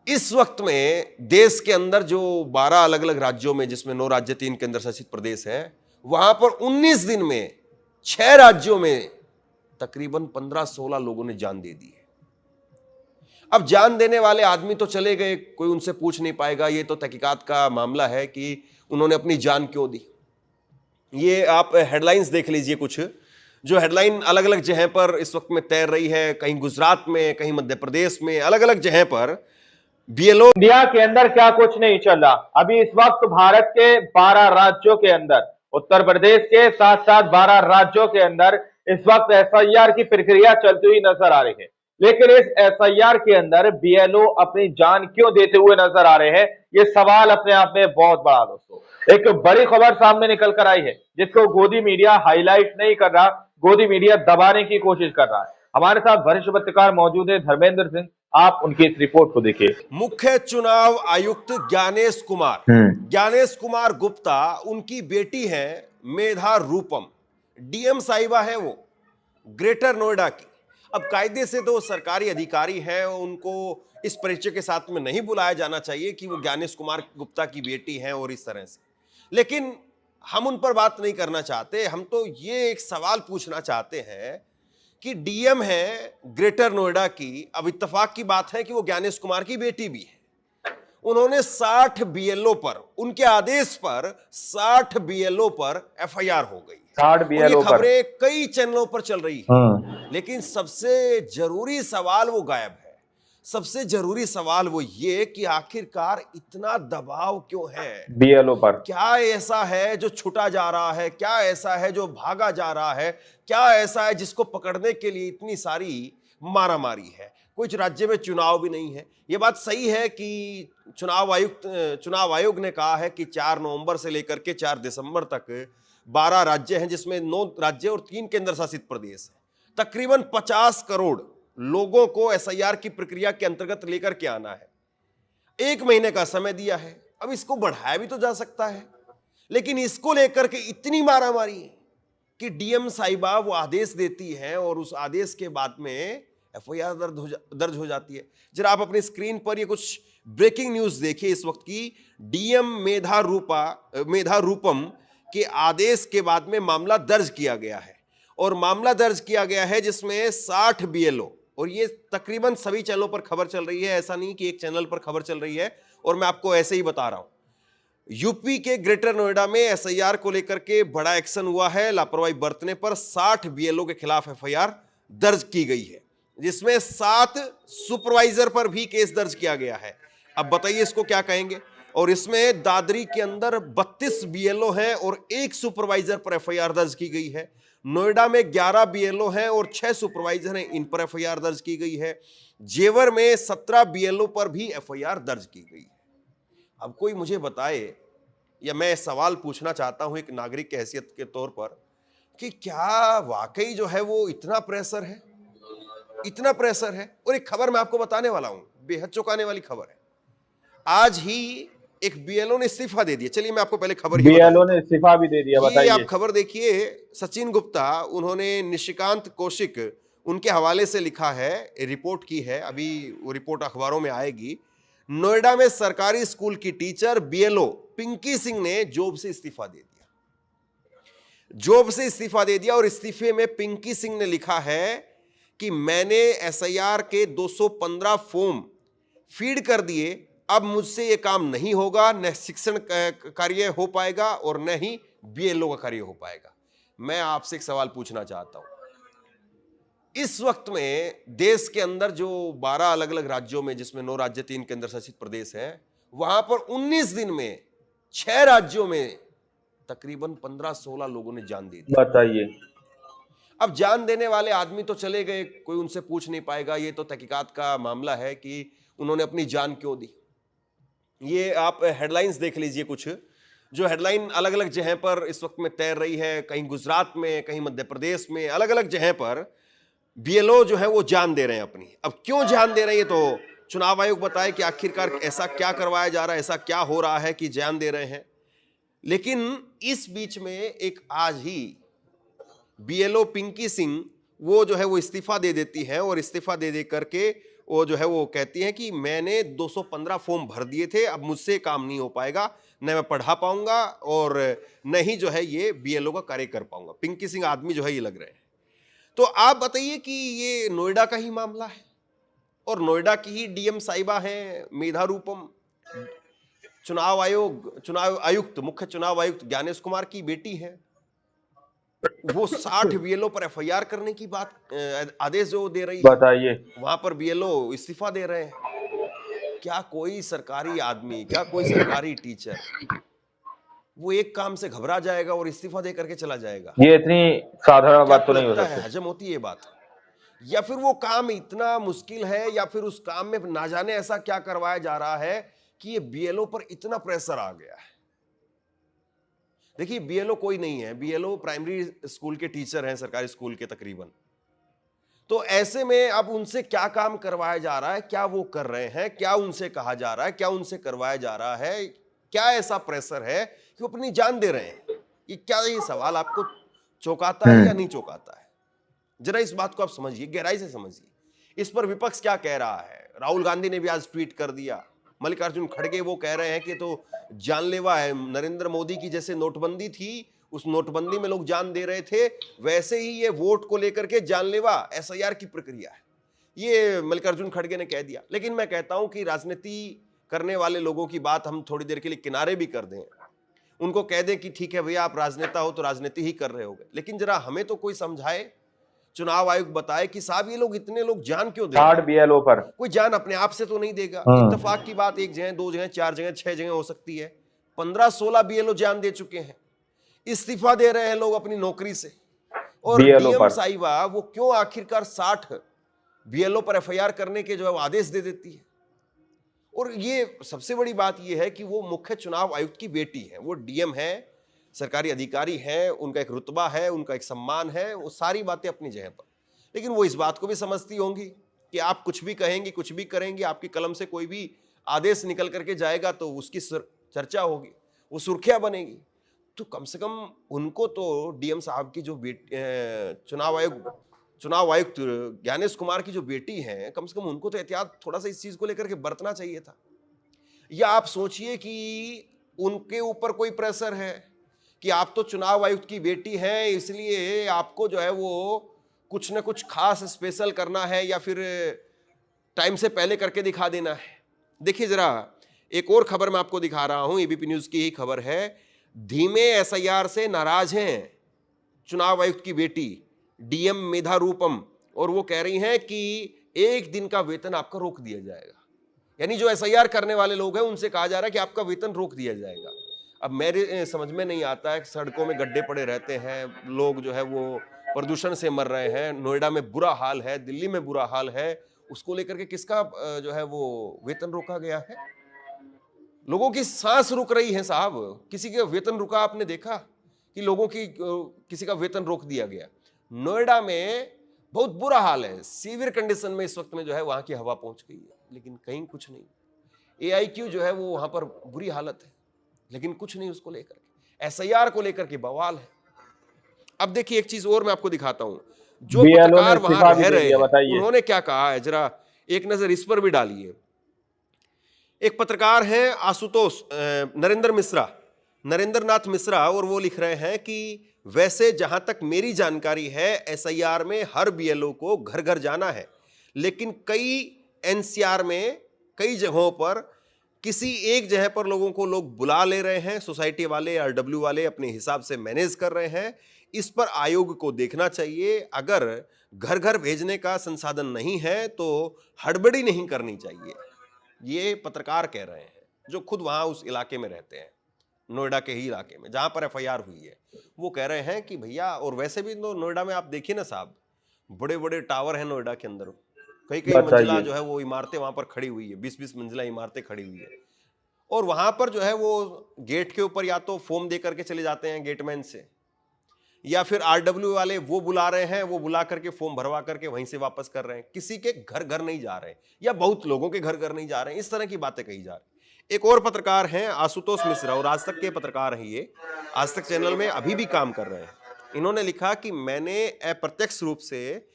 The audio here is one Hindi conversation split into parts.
इस वक्त में देश के अंदर जो 12 अलग अलग राज्यों में, जिसमें 9 राज्य 3 केंद्र शासित प्रदेश हैं, वहां पर 19 दिन में 6 राज्यों में तकरीबन 15-16 लोगों ने जान दे दी है। अब जान देने वाले आदमी तो चले गए, कोई उनसे पूछ नहीं पाएगा। ये तो तहकीकात का मामला है कि उन्होंने अपनी जान क्यों दी। ये आप हेडलाइंस देख लीजिए, कुछ जो हेडलाइन अलग अलग जगह पर इस वक्त में तैर रही है, कहीं गुजरात में, कहीं मध्य प्रदेश में, अलग अलग जगह पर बीएलओ। इंडिया के अंदर क्या कुछ नहीं चल रहा। अभी इस वक्त भारत के 12 राज्यों के अंदर, उत्तर प्रदेश के साथ साथ 12 राज्यों के अंदर इस वक्त एसआईआर की प्रक्रिया चलती हुई नजर आ रही है। लेकिन इस एसआईआर के अंदर बीएलओ अपनी जान क्यों देते हुए नजर आ रहे हैं, ये सवाल अपने आप में बहुत बड़ा दोस्तों। एक बड़ी खबर सामने निकल कर आई है जिसको गोदी मीडिया हाईलाइट नहीं कर रहा, गोदी मीडिया दबाने की कोशिश कर रहा है। हमारे साथ वरिष्ठ पत्रकार मौजूद है धर्मेंद्र सिंह, आप उनकी इस रिपोर्ट को देखिए। मुख्य चुनाव आयुक्त ज्ञानेश कुमार गुप्ता, उनकी बेटी है मेधा रूपम, डीएम साहिबा है वो, ग्रेटर नोएडा की। अब कायदे से तो सरकारी अधिकारी हैं, उनको इस परिचय के साथ में नहीं बुलाया जाना चाहिए कि वो ज्ञानेश कुमार गुप्ता की बेटी हैं और इस तरह से, लेकिन हम उन पर बात नहीं करना चाहते। हम तो ये एक सवाल पूछना चाहते हैं कि डीएम है ग्रेटर नोएडा की, अब इत्तेफाक की बात है कि वो ज्ञानेश कुमार की बेटी भी है। उन्होंने 60 बीएलओ पर, उनके आदेश पर 60 बीएलओ पर एफआईआर हो गई। 60 बीएलओ पर खबरें कई चैनलों पर चल रही है, लेकिन सबसे जरूरी सवाल वो गायब है। सबसे जरूरी सवाल वो ये कि आखिरकार इतना दबाव क्यों है बीएलओ पर? क्या ऐसा है जो छुटा जा रहा है? क्या ऐसा है जो भागा जा रहा है? क्या ऐसा है जिसको पकड़ने के लिए इतनी सारी मारामारी है? कुछ राज्य में चुनाव भी नहीं है। ये बात सही है कि चुनाव आयोग ने कहा है कि 4 नवंबर से लेकर के 4 दिसंबर तक 12 राज्य हैं, जिसमें 9 राज्य और 3 केंद्र शासित प्रदेश हैं। तकरीबन 50 करोड़ लोगों को एसआईआर की प्रक्रिया के अंतर्गत लेकर के आना है। 1 महीने का समय दिया है। अब इसको बढ़ाया भी तो जा सकता है, लेकिन इसको लेकर के इतनी मारामारी कि डीएम साहिबा वो आदेश देती है और उस आदेश के बाद में एफआईआर दर्ज हो जाती है। जरा आप अपनी स्क्रीन पर ये कुछ ब्रेकिंग न्यूज देखिए इस वक्त की। डीएम मेधा रूपम के आदेश के बाद में मामला दर्ज किया गया है, और मामला दर्ज किया गया है जिसमें 60 बीएलओ, और ये तकरीबन सभी चैनलों पर खबर चल रही है, ऐसा नहीं कि एक चैनल पर खबर चल रही है, और मैं आपको ऐसे ही बता रहा हूं। यूपी के ग्रेटर नोएडा में एसआईआर को लेकर के बड़ा एक्शन हुआ है। लापरवाही बरतने पर 60 बीएलओ के खिलाफ एफआईआर दर्ज की गई है, जिसमें 7 सुपरवाइजर पर भी केस दर्ज किया गया है। अब बताइए इसको क्या कहेंगे। और इसमें दादरी के अंदर 32 बीएलओ हैं और 1 सुपरवाइजर पर एफआईआर दर्ज की गई है। नोएडा में 11 बीएलओ हैं और 6 सुपरवाइजर हैं, इन पर एफआईआर दर्ज की गई है। जेवर में 17 बीएलओ पर भी एफआईआर दर्ज की गई है। अब कोई मुझे बताए, या मैं सवाल पूछना चाहता हूं एक नागरिक की हैसियत के तौर पर, कि क्या वाकई जो है वो इतना प्रेशर है? इतना प्रेशर है? और एक खबर मैं आपको बताने वाला हूं, बेहद चौंकाने वाली खबर है। आज ही एक बीएलओ ने इस्तीफा दे दिया। चलिए मैं आपको पहले खबर, बीएलओ ने इस्तीफा भी दे दिया, बताइए। आप खबर देखिए। सचिन गुप्ता, उन्होंने निशिकांत कौशिक, उनके हवाले से लिखा है, रिपोर्ट की है, अभी वो रिपोर्ट अखबारों में आएगी। नोएडा में सरकारी स्कूल की टीचर बीएलओ पिंकी सिंह ने जॉब से इस्तीफा दे दिया। और इस्तीफे में पिंकी सिंह ने लिखा है कि मैंने एसआईआर के 215 फॉर्म फीड कर दिए, अब मुझसे ये काम नहीं होगा, न शिक्षण कार्य हो पाएगा और न ही बीएलओ का कार्य हो पाएगा। मैं आपसे एक सवाल पूछना चाहता हूं। इस वक्त में देश के अंदर जो 12 अलग अलग राज्यों में, जिसमें 9 राज्य 3 केंद्र शासित प्रदेश हैं, वहां पर 19 दिन में 6 राज्यों में तकरीबन 15-16 लोगों ने जान दे दी। बताइए। अब जान देने वाले आदमी तो चले गए, कोई उनसे पूछ नहीं पाएगा। ये तो तहकीकात का मामला है कि उन्होंने अपनी जान क्यों दी। ये आप हेडलाइंस देख लीजिए, कुछ जो हेडलाइन अलग अलग जगह पर इस वक्त में तैर रही है, कहीं गुजरात में, कहीं मध्य प्रदेश में, अलग अलग जगह पर बीएलओ जो है वो जान दे रहे हैं अपनी। अब क्यों जान दे रहे हैं, तो चुनाव आयोग बताए कि आखिरकार ऐसा क्या करवाया जा रहा है, ऐसा क्या हो रहा है कि जान दे रहे हैं। लेकिन इस बीच में एक आज ही बीएलओ पिंकी सिंह, वो जो है वो इस्तीफा दे देती है, और इस्तीफा दे करके वो जो है वो कहती हैं कि मैंने 215 फॉर्म भर दिए थे, अब मुझसे काम नहीं हो पाएगा, न मैं पढ़ा पाऊंगा और न ही जो है ये बीएलओ का कार्य कर पाऊंगा। पिंकी सिंह आदमी जो है ये लग रहे हैं। तो आप बताइए कि ये नोएडा का ही मामला है और नोएडा की ही डीएम साहिबा हैं मेधा रूपम, चुनाव आयुक्त मुख्य चुनाव आयुक्त ज्ञानेश कुमार की बेटी है। वो 60 बीएलओ पर एफआईआर करने की बात आदेश जो दे रही है, बताइए। वहां पर बीएलओ इस्तीफा दे रहे हैं। क्या कोई सरकारी आदमी, क्या कोई सरकारी टीचर वो एक काम से घबरा जाएगा और इस्तीफा दे करके चला जाएगा? ये इतनी साधारण क्या बात तो आपको नहीं हो लगता है सकती। हजम होती है ये बात? या फिर वो काम इतना मुश्किल है, या फिर उस काम में ना जाने ऐसा क्या करवाया जा रहा है कि ये बीएलओ पर इतना प्रेशर आ गया है? देखिए बीएलओ कोई नहीं है, बीएलओ प्राइमरी स्कूल के टीचर हैं, सरकारी स्कूल के तकरीबन। तो ऐसे में अब उनसे क्या काम करवाया जा रहा है, क्या वो कर रहे हैं, क्या उनसे कहा जा रहा है, क्या उनसे करवाया जा रहा है, क्या ऐसा प्रेशर है कि वो अपनी जान दे रहे हैं? ये क्या, ये सवाल आपको चौंकाता है या नहीं चौंकाता है? जरा इस बात को आप समझिए, गहराई से समझिए। इस पर विपक्ष क्या कह रहा है? राहुल गांधी ने भी आज ट्वीट कर दिया, मल्लिकार्जुन खड़गे वो कह रहे हैं कि तो जानलेवा है, नरेंद्र मोदी की जैसे नोटबंदी थी, उस नोटबंदी में लोग जान दे रहे थे, वैसे ही ये वोट को लेकर के जानलेवा एसआईआर की प्रक्रिया है, ये मल्लिकार्जुन खड़गे ने कह दिया। लेकिन मैं कहता हूं कि राजनीति करने वाले लोगों की बात हम थोड़ी देर के लिए किनारे भी कर दें, उनको कह दें कि ठीक है भैया आप राजनेता हो तो राजनीति ही कर रहे होगे, लेकिन जरा हमें तो कोई समझाए, चुनाव आयोग बताए कि साहब ये लोग इतने लोग जान क्यों दे रहे 60 हैं? बीएलओ पर कोई जान अपने आप से तो नहीं देगा। इत्तेफाक की बात एक जगह, दो जगह, चार जगह, 6 जगह हो सकती है। 15-16 बीएलओ जान दे चुके हैं, इस्तीफा दे रहे हैं लोग अपनी नौकरी से, और बीएलओ डीएम पर साहिबा वो क्यों आखिरकार 60 बीएलओ पर एफआईआर करने के जो है वो आदेश दे देती है? और ये सबसे बड़ी बात ये है कि वो मुख्य चुनाव आयुक्त की बेटी है, वो डीएम है, सरकारी अधिकारी है, उनका एक रुतबा है, उनका एक सम्मान है, वो सारी बातें अपनी जगह पर। लेकिन वो इस बात को भी समझती होंगी कि आप कुछ भी कहेंगे, कुछ भी करेंगे, आपकी कलम से कोई भी आदेश निकल करके जाएगा तो उसकी चर्चा होगी, वो सुर्खियां बनेगी। तो कम से कम उनको तो डीएम साहब की जो चुनाव आयुक्त ज्ञानेश कुमार की जो बेटी है, कम से कम उनको तो एहतियात थोड़ा सा इस चीज को लेकर के बरतना चाहिए था। या आप सोचिए कि उनके ऊपर कोई प्रेशर है कि आप तो चुनाव आयुक्त की बेटी हैं, इसलिए आपको जो है वो कुछ ना कुछ खास स्पेशल करना है या फिर टाइम से पहले करके दिखा देना है। देखिए जरा एक और खबर मैं आपको दिखा रहा हूं, एबीपी न्यूज की ही खबर है। धीमे एसआईआर से नाराज हैं चुनाव आयुक्त की बेटी डीएम मेधा रूपम, और वो कह रही हैं कि 1 दिन का वेतन आपका रोक दिया जाएगा। यानी जो एसआईआर करने वाले लोग हैं उनसे कहा जा रहा है कि आपका वेतन रोक दिया जाएगा। अब मेरे समझ में नहीं आता है, सड़कों में गड्ढे पड़े रहते हैं, लोग जो है वो प्रदूषण से मर रहे हैं, नोएडा में बुरा हाल है, दिल्ली में बुरा हाल है, उसको लेकर के किसका जो है वो वेतन रोका गया है? लोगों की सांस रुक रही है साहब, किसी का वेतन रुका आपने देखा कि लोगों की किसी का वेतन रोक दिया गया? नोएडा में बहुत बुरा हाल है, सीवियर कंडीशन में इस वक्त में जो है वहां की हवा पहुंच गई है, लेकिन कहीं कुछ नहीं। एआईक्यू जो है वो वहां पर बुरी हालत है, लेकिन कुछ नहीं उसको लेकर के। एसआईआर को लेकर के बवाल है। अब देखिए एक चीज और मैं आपको दिखाता हूं, जो पत्रकार वहां रह रहे हैं उन्होंने क्या कहा है, जरा एक नजर इस पर भी डालिए। एक पत्रकार हैं आशुतोष नरेंद्र नाथ मिश्रा, और वो लिख रहे हैं कि वैसे जहां तक मेरी जानकारी है एसआईआर में हर बीएलओ को घर घर जाना है, लेकिन कई एनसीआर में कई जगहों पर किसी एक जगह पर लोगों को लोग बुला ले रहे हैं, सोसाइटी वाले आरडब्ल्यू वाले अपने हिसाब से मैनेज कर रहे हैं। इस पर आयोग को देखना चाहिए, अगर घर घर भेजने का संसाधन नहीं है तो हड़बड़ी नहीं करनी चाहिए। ये पत्रकार कह रहे हैं जो खुद वहां उस इलाके में रहते हैं, नोएडा के ही इलाके में जहां पर एफआईआर हुई है। वो कह रहे हैं कि भैया, और वैसे भी तो नोएडा में आप देखिए ना साहब, बड़े बड़े टावर हैं नोएडा के अंदर, कई कई मंजिला जो है वो इमारतें वहां पर खड़ी हुई है, 20-20 मंजिला इमारतें खड़ी हुई है, और वहां पर जो है वो गेट के ऊपर या तो फॉर्म दे करके चले जाते हैं गेटमैन से, या फिर आरडब्ल्यू वाले वो बुला रहे हैं, वो बुला करके फॉर्म भरवा करके वहीं से वापस कर रहे हैं, किसी के घर घर नहीं जा रहे हैं, या बहुत लोगों के घर घर नहीं जा रहे हैं, इस तरह की बातें कही जा रही। एक और पत्रकार हैं आशुतोष मिश्रा, और आज तक के पत्रकार हैं ये, आज तक चैनल में अभी भी काम कर रहे हैं। इन्होंने लिखा कि मैंने अप्रत्यक्ष रूप से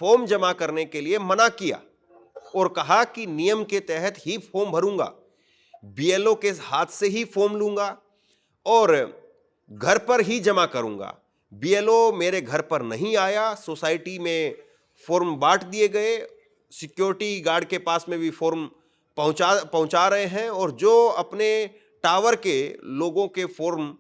फॉर्म जमा करने के लिए मना किया, और कहा कि नियम के तहत ही फॉर्म भरूंगा, बीएलओ के हाथ से ही फॉर्म लूंगा और घर पर ही जमा करूंगा। बीएलओ मेरे घर पर नहीं आया, सोसाइटी में फॉर्म बांट दिए गए, सिक्योरिटी गार्ड के पास में भी फॉर्म पहुंचा रहे हैं और जो अपने टावर के लोगों के फॉर्म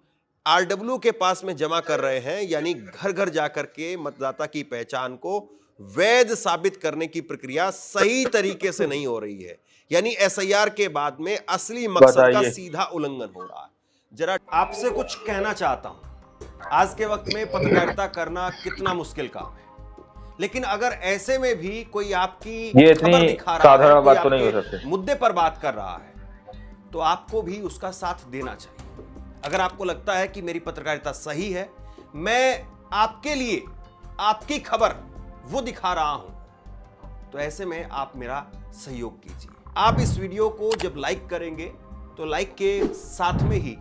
आरडब्ल्यू के पास में जमा कर रहे हैं, यानी घर घर जाकर के मतदाता की पहचान को वैध साबित करने की प्रक्रिया सही तरीके से नहीं हो रही है। यानी एसआईआर के बाद में असली मकसद का सीधा उल्लंघन हो रहा है। जरा आपसे कुछ कहना चाहता हूं, आज के वक्त में पत्रकारिता करना कितना मुश्किल काम है, लेकिन अगर ऐसे में भी कोई आपकी खबर दिखा रहा है, बात तो नहीं हो सकती, मुद्दे पर बात कर रहा है, तो आपको भी उसका साथ देना चाहिए। अगर आपको लगता है कि मेरी पत्रकारिता सही है, मैं आपके लिए आपकी खबर वो दिखा रहा हूं, तो ऐसे में आप मेरा सहयोग कीजिए। आप इस वीडियो को जब लाइक करेंगे तो लाइक के साथ में ही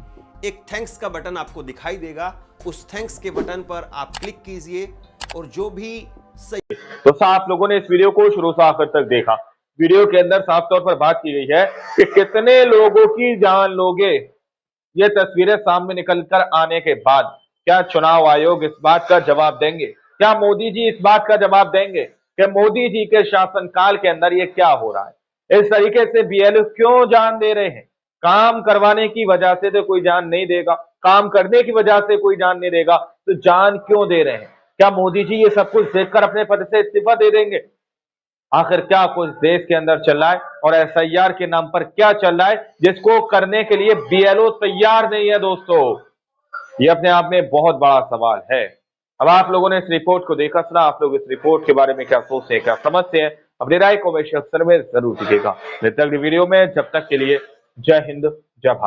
एक थैंक्स का बटन आपको दिखाई देगा, उस थैंक्स के बटन पर आप क्लिक कीजिए और जो भी सही। तो आप लोगों ने इस वीडियो को शुरू से आखिर तक देखा। वीडियो के अंदर साफ तौर पर बात की गई है कि कितने लोगों की जान लोगे। ये तस्वीरें सामने निकलकर आने के बाद क्या चुनाव आयोग इस बात का जवाब देंगे? क्या मोदी जी इस बात का जवाब देंगे कि मोदी जी के शासनकाल के अंदर ये क्या हो रहा है? इस तरीके से बीएलओ क्यों जान दे रहे हैं? काम करवाने की वजह से तो कोई जान नहीं देगा, काम करने की वजह से कोई जान नहीं देगा, तो जान क्यों दे रहे हैं? क्या मोदी जी ये सब कुछ देखकर अपने पद से इस्तीफा दे देंगे? आखिर क्या कुछ देश के अंदर चल रहा है और एसआईआर के नाम पर क्या चल रहा है जिसको करने के लिए बीएलओ तैयार नहीं है? दोस्तों, ये अपने आप में बहुत बड़ा सवाल है। अब आप लोगों ने इस रिपोर्ट को देखा सुना, आप लोग इस रिपोर्ट के बारे में क्या सोचते हैं, क्या समझते हैं? अपनी राय को अवश्य अक्सर में जरूर दीजिएगा। वीडियो में जब तक के लिए जय हिंद, जय भारत।